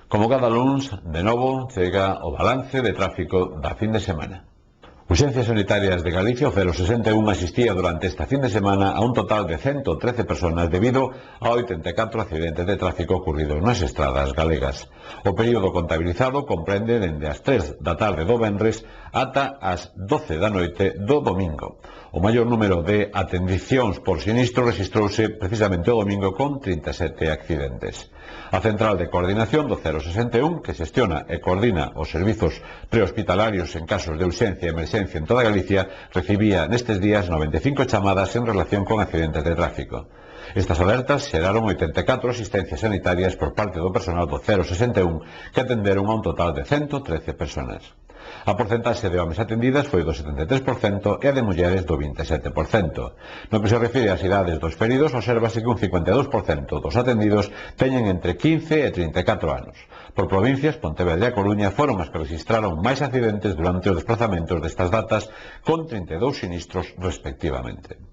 Como cada luns, de novo, chega o balance de tráfico da fin de semana. Urxencias Sanitarias de Galicia, o 061, asistía durante esta fin de semana a un total de 113 personas debido a 84 accidentes de tráfico ocurridos nas estradas galegas. O período contabilizado comprende dende as 3 da tarde do venres ata as 12 da noite do domingo. O maior número de atendicións por sinistro registrouse precisamente o domingo con 37 accidentes. A Central de Coordinación do 061, que xestiona e coordina os servizos prehospitalarios en casos de urxencia e emerxencia en toda Galicia, recibía nestes días 95 chamadas en relación con accidentes de tráfico. Estas alertas xeraron 84 asistencias sanitarias por parte do personal do 061, que atenderon a un total de 113 personas. A porcentaxe de homes atendidas foi do 73% e a de mulleres do 27%. No que se refire ás idades dos feridos, obsérvase que un 52% dos atendidos teñen entre 15 e 34 anos. Por provincias, Pontevedra e a Coruña foron as que registraron máis accidentes durante os desplazamentos destas datas, con 32 sinistros respectivamente.